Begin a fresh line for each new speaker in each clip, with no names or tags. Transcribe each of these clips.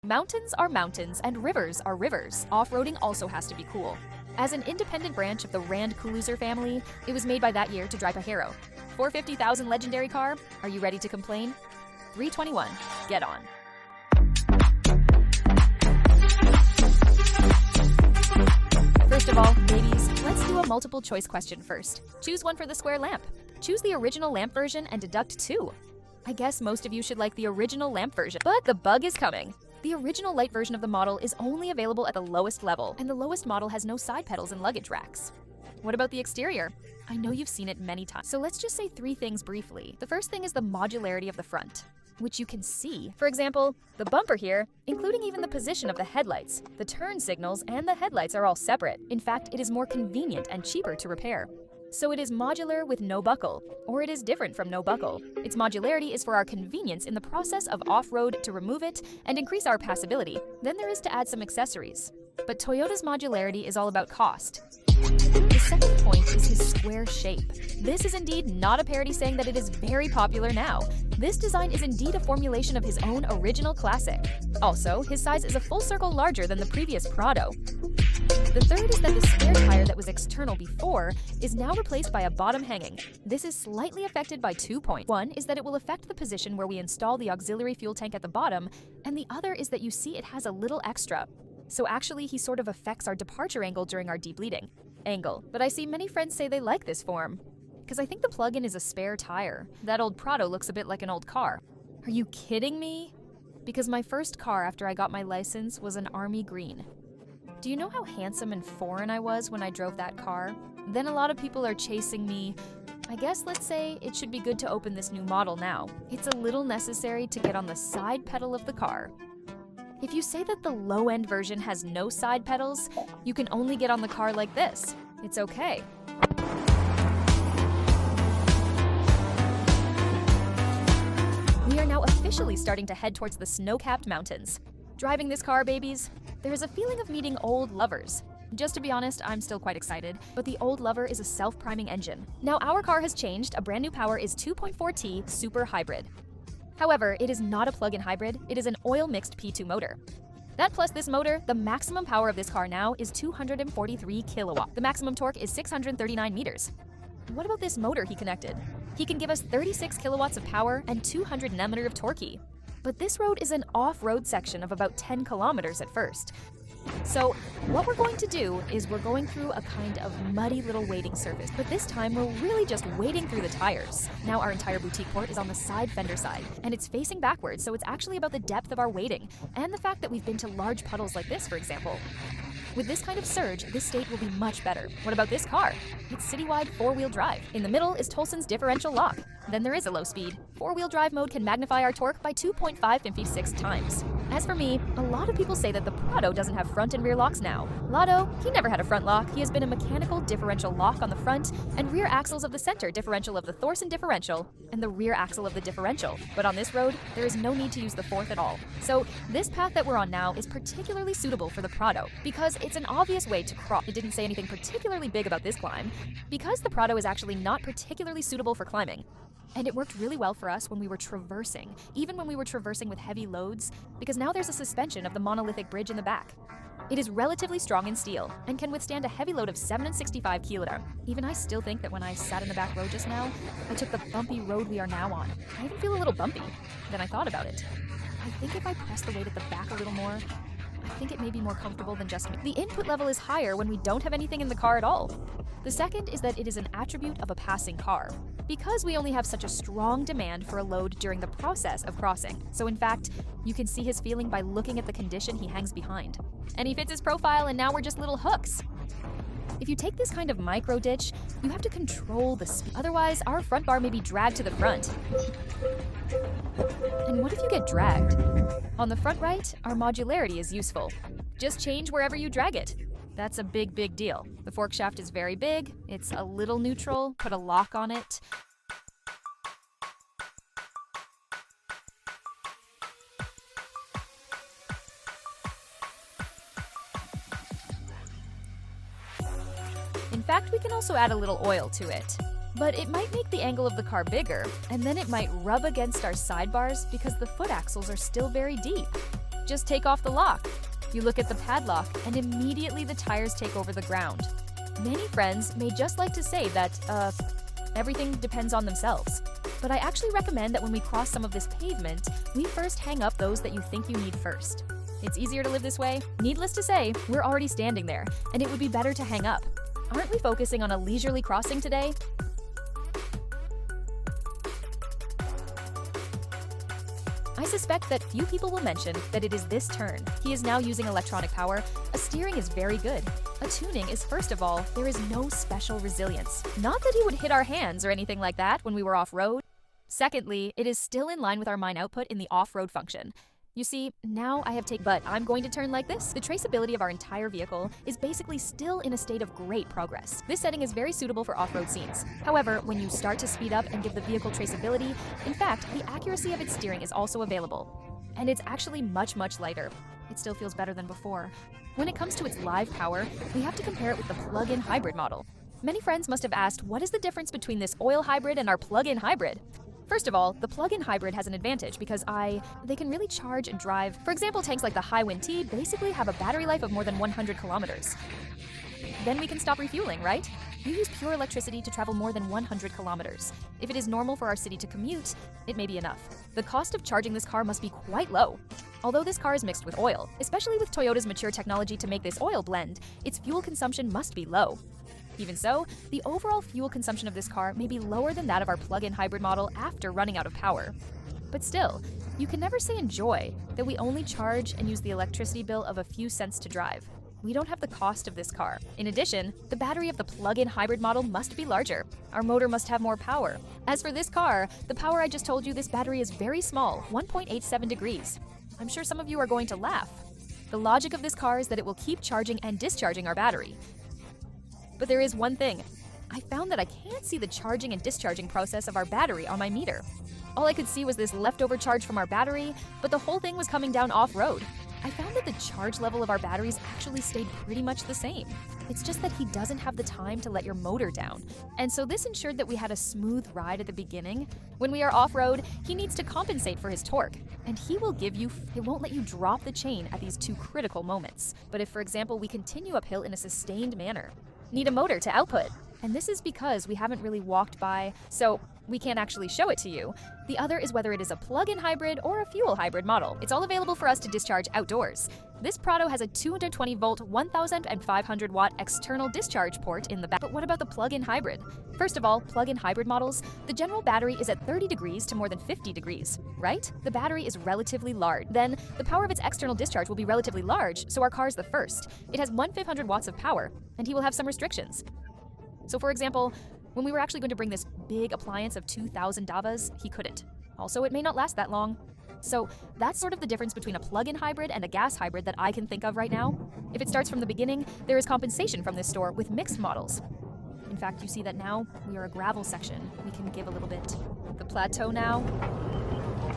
Mountains are mountains and rivers are rivers. Off-roading also has to be cool. As an independent branch of the Rand Cruiser family, it was made by that year to drive a Harrow. 450,000 legendary car? Are you ready to complain? 321, get on. First of all, babies, let's do a multiple choice question first. Choose one for the square lamp. Choose the original lamp version and deduct 2. I guess most of you should like the original lamp version, but the bug is coming. The original light version of the model is only available at the lowest level, and the lowest model has no side pedals and luggage racks. What about the exterior? I know you've seen it many times, so let's just say 3 things briefly. The first thing is the modularity of the front, which you can see. For example, the bumper here, including even the position of the headlights, the turn signals, and the headlights are all separate. In fact, it is more convenient and cheaper to repair. So it is modular with no buckle, or it is different from no buckle. Its modularity is for our convenience in the process of off-road to remove it and increase our passability. Then there is to add some accessories. But Toyota's modularity is all about cost. The second point is his square shape. This is indeed not a parody saying that it is very popular now. This design is indeed a formulation of his own original classic. Also, his size is a full circle larger than the previous Prado. The third is that the spare tire that was external before is now replaced by a bottom hanging. This is slightly affected by 2 points. One is that it will affect the position where we install the auxiliary fuel tank at the bottom, and the other is that you see it has a little extra. So actually, he sort of affects our departure angle during our depleting angle. But I see many friends say they like this form, because I think the plug-in is a spare tire. That old Prado looks a bit like an old car. Are you kidding me? Because my first car after I got my license was an army green. Do you know how handsome and foreign I was when I drove that car? Then a lot of people are chasing me. I guess let's say it should be good to open this new model now. It's a little necessary to get on the side pedal of the car. If you say that the low-end version has no side pedals, you can only get on the car like this. It's okay. We are now officially starting to head towards the snow-capped mountains. Driving this car, babies, there is a feeling of meeting old lovers. Just to be honest, I'm still quite excited, but the old lover is a self-priming engine. Now our car has changed. A brand new power is 2.4T Super Hybrid. However, it is not a plug-in hybrid, it is an oil-mixed P2 motor. That plus this motor, the maximum power of this car now is 243 kilowatts. The maximum torque is 639 meters. What about this motor he connected? He can give us 36 kilowatts of power and 200 Nm of torque. But this road is an off-road section of about 10 kilometers at first. So what we're going to do is we're going through a kind of muddy little wading surface, but this time we're really just wading through the tires. Now our entire boutique port is on the side fender side, and it's facing backwards, so it's actually about the depth of our wading, and the fact that we've been to large puddles like this, for example. With this kind of surge, this state will be much better. What about this car? It's citywide 4-wheel drive. In the middle is Tolson's differential lock. Then there is a low speed. 4-wheel drive mode can magnify our torque by 2.556 times. As for me, a lot of people say that the Prado doesn't have front and rear locks now. Lotto, he never had a front lock. He has been a mechanical differential lock on the front and rear axles of the center differential of the Thorson differential and the rear axle of the differential. But on this road, there is no need to use the fourth at all. So this path that we're on now is particularly suitable for the Prado because it's an obvious way to cross. It didn't say anything particularly big about this climb because the Prado is actually not particularly suitable for climbing. And it worked really well for us when we were traversing, even when we were traversing with heavy loads, because now there's a suspension of the monolithic bridge in the back. It is relatively strong in steel and can withstand a heavy load of 765 kilograms. Even I still think that when I sat in the back row just now, I took the bumpy road we are now on. I even feel a little bumpy. Then I thought about it. I think if I press the weight at the back a little more, I think it may be more comfortable than just me. The input level is higher when we don't have anything in the car at all. The second is that it is an attribute of a passing car, because we only have such a strong demand for a load during the process of crossing. So in fact, you can see his feeling by looking at the condition he hangs behind. And he fits his profile, and now we're just little hooks. If you take this kind of micro ditch, you have to control the speed. Otherwise, our front bar may be dragged to the front. And what if you get dragged? On the front right, our modularity is useful. Just change wherever you drag it. That's a big, big deal. The fork shaft is very big, it's a little neutral, put a lock on it. In fact, we can also add a little oil to it. But it might make the angle of the car bigger, and then it might rub against our sidebars because the foot axles are still very deep. Just take off the lock. You look at the padlock, and immediately the tires take over the ground. Many friends may just like to say that, everything depends on themselves. But I actually recommend that when we cross some of this pavement, we first hang up those that you think you need first. It's easier to live this way. Needless to say, we're already standing there, and it would be better to hang up. Aren't we focusing on a leisurely crossing today? I suspect that few people will mention that it is this turn. He is now using electronic power. A steering is very good. A tuning is, first of all, there is no special resilience. Not that he would hit our hands or anything like that when we were off-road. Secondly, it is still in line with our mine output in the off-road function. You see, now I have but I'm going to turn like this. The traceability of our entire vehicle is basically still in a state of great progress. This setting is very suitable for off-road scenes. However, when you start to speed up and give the vehicle traceability, in fact, the accuracy of its steering is also available. And it's actually much, much lighter. It still feels better than before. When it comes to its live power, we have to compare it with the plug-in hybrid model. Many friends must have asked, what is the difference between this oil hybrid and our plug-in hybrid? First of all, the plug-in hybrid has an advantage because they can really charge and drive. For example, tanks like the Highwind T basically have a battery life of more than 100 kilometers. Then we can stop refueling, right? You use pure electricity to travel more than 100 kilometers. If it is normal for our city to commute, it may be enough. The cost of charging this car must be quite low. Although this car is mixed with oil, especially with Toyota's mature technology to make this oil blend, its fuel consumption must be low. Even so, the overall fuel consumption of this car may be lower than that of our plug-in hybrid model after running out of power. But still, you can never say enjoy that we only charge and use the electricity bill of a few cents to drive. We don't have the cost of this car. In addition, the battery of the plug-in hybrid model must be larger. Our motor must have more power. As for this car, the power I just told you, this battery is very small, 1.87 degrees. I'm sure some of you are going to laugh. The logic of this car is that it will keep charging and discharging our battery. But there is one thing. I found that I can't see the charging and discharging process of our battery on my meter. All I could see was this leftover charge from our battery, but the whole thing was coming down off-road. I found that the charge level of our batteries actually stayed pretty much the same. It's just that he doesn't have the time to let your motor down. And so this ensured that we had a smooth ride at the beginning. When we are off-road, he needs to compensate for his torque. And he will it won't let you drop the chain at these two critical moments. But if, for example, we continue uphill in a sustained manner, need a motor to output. And this is because we haven't really walked by, so we can't actually show it to you. The other is whether it is a plug-in hybrid or a fuel hybrid model. It's all available for us to discharge outdoors. This Prado has a 220-volt, 1,500-watt external discharge port in the back. But what about the plug-in hybrid? First of all, plug-in hybrid models, the general battery is at 30 degrees to more than 50 degrees, right? The battery is relatively large. Then, the power of its external discharge will be relatively large, so our car is the first. It has 1,500 watts of power, and he will have some restrictions. So for example, when we were actually going to bring this big appliance of 2,000 davas, he couldn't. Also, it may not last that long. So that's sort of the difference between a plug-in hybrid and a gas hybrid that I can think of right now. If it starts from the beginning, there is compensation from this store with mixed models. In fact, you see that now we are a gravel section. We can give a little bit. The plateau now.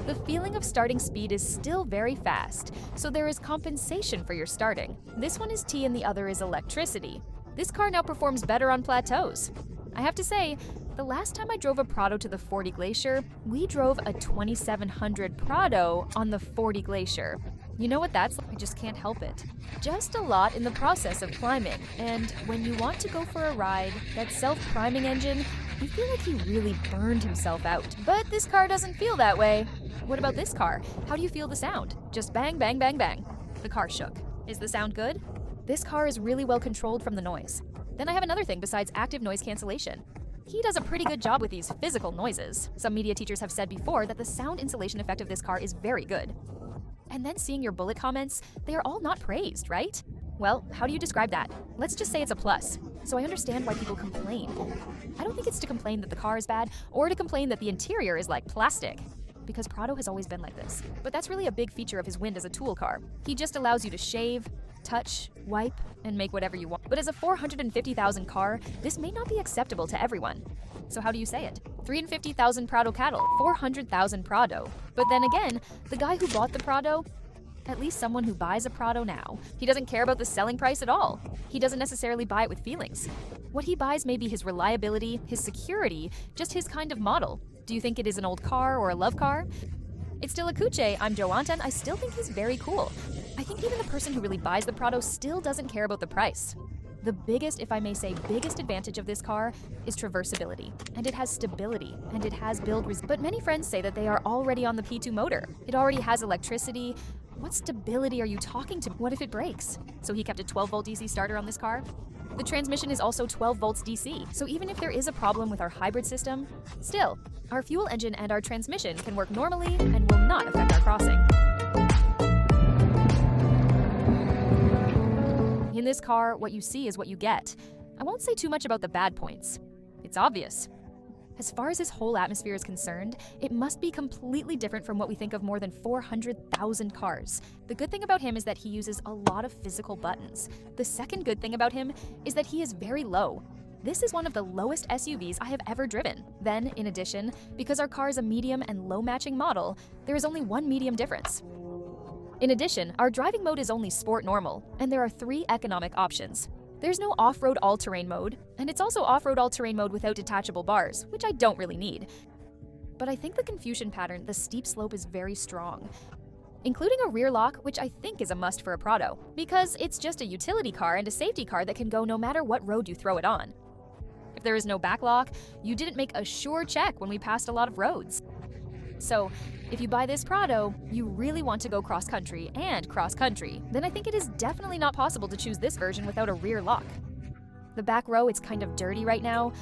The feeling of starting speed is still very fast, so there is compensation for your starting. This one is T and the other is electricity. This car now performs better on plateaus. I have to say, the last time I drove a Prado to the 40 Glacier, we drove a 2700 Prado on the 40 Glacier. You know what that's like? I just can't help it. Just a lot in the process of climbing, and when you want to go for a ride, that self-priming engine, you feel like he really burned himself out. But this car doesn't feel that way. What about this car? How do you feel the sound? Just bang, bang, bang, bang. The car shook. Is the sound good? This car is really well controlled from the noise. Then I have another thing besides active noise cancellation. He does a pretty good job with these physical noises. Some media teachers have said before that the sound insulation effect of this car is very good. And then seeing your bullet comments, they are all not praised, right? Well, how do you describe that? Let's just say it's a plus. So I understand why people complain. I don't think it's to complain that the car is bad or to complain that the interior is like plastic, because Prado has always been like this. But that's really a big feature of his Wind as a tool car. He just allows you to shave, touch, wipe, and make whatever you want. But as a 450,000 car, this may not be acceptable to everyone. So how do you say it? 350,000 Prado cattle, 400,000 Prado. But then again, the guy who bought the Prado, at least someone who buys a Prado now, he doesn't care about the selling price at all. He doesn't necessarily buy it with feelings. What he buys may be his reliability, his security, just his kind of model. Do you think it is an old car or a love car? It's still a Kuche, I'm Joant, and I still think he's very cool. I think even the person who really buys the Prado still doesn't care about the price. The biggest, if I may say, biggest advantage of this car is traversability, and it has stability, and it has build resistance. But many friends say that they are already on the P2 motor. It already has electricity. What stability are you talking to? What if it breaks? So he kept a 12-volt DC starter on this car. The transmission is also 12 volts DC, so even if there is a problem with our hybrid system, still, our fuel engine and our transmission can work normally and will not affect our crossing. In this car, what you see is what you get. I won't say too much about the bad points. It's obvious. As far as his whole atmosphere is concerned, it must be completely different from what we think of more than 400,000 cars. The good thing about him is that he uses a lot of physical buttons. The second good thing about him is that he is very low. This is one of the lowest SUVs I have ever driven. Then, in addition, because our car is a medium and low matching model, there is only one medium difference. In addition, our driving mode is only Sport Normal, and there are 3 economic options. There's no off-road all-terrain mode, and it's also off-road all-terrain mode without detachable bars, which I don't really need. But I think the confusion pattern, the steep slope, is very strong, including a rear lock, which I think is a must for a Prado, because it's just a utility car and a safety car that can go no matter what road you throw it on. If there is no back lock, you didn't make a sure check when we passed a lot of roads. So, if you buy this Prado, you really want to go cross-country and cross-country, then I think it is definitely not possible to choose this version without a rear lock. The back row is kind of dirty right now,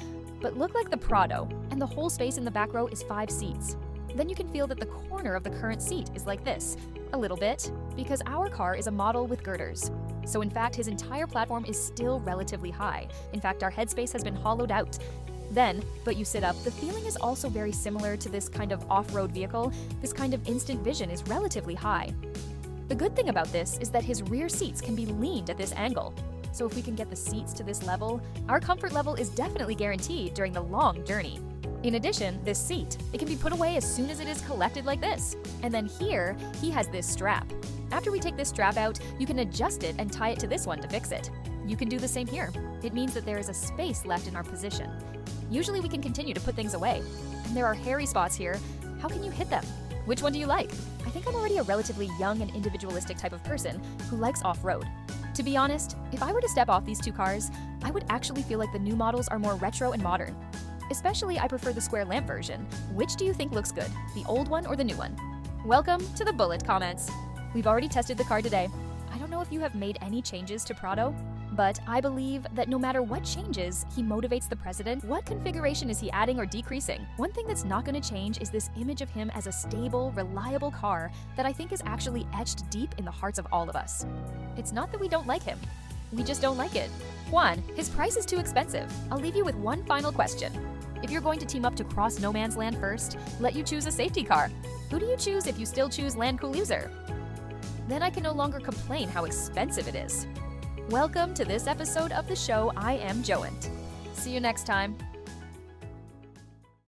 but look like the Prado, and the whole space in the back row is 5 seats. Then you can feel that the corner of the current seat is like this, a little bit, because our car is a model with girders. So in fact, his entire platform is still relatively high. In fact, our headspace has been hollowed out. Then, but you sit up, the feeling is also very similar to this kind of off-road vehicle. This kind of instant vision is relatively high. The good thing about this is that his rear seats can be leaned at this angle. So if we can get the seats to this level, our comfort level is definitely guaranteed during the long journey. In addition, this seat, it can be put away as soon as it is collected like this. And then here, he has this strap. After we take this strap out, you can adjust it and tie it to this one to fix it. You can do the same here. It means that there is a space left in our position. Usually we can continue to put things away. And there are hairy spots here. How can you hit them? Which one do you like? I think I'm already a relatively young and individualistic type of person who likes off-road. To be honest, if I were to step off these 2 cars, I would actually feel like the new models are more retro and modern. Especially, I prefer the square lamp version. Which do you think looks good, the old one or the new one? Welcome to the bullet comments. We've already tested the car today. I don't know if you have made any changes to Prado, but I believe that no matter what changes he motivates the president, what configuration is he adding or decreasing? One thing that's not going to change is this image of him as a stable, reliable car that I think is actually etched deep in the hearts of all of us. It's not that we don't like him. We just don't like it. Juan, his price is too expensive. I'll leave you with one final question. If you're going to team up to cross no man's land first, let you choose a safety car. Who do you choose if you still choose Land Cruiser? Then I can no longer complain how expensive it is. Welcome to this episode of the show. I am Joant. See you next time.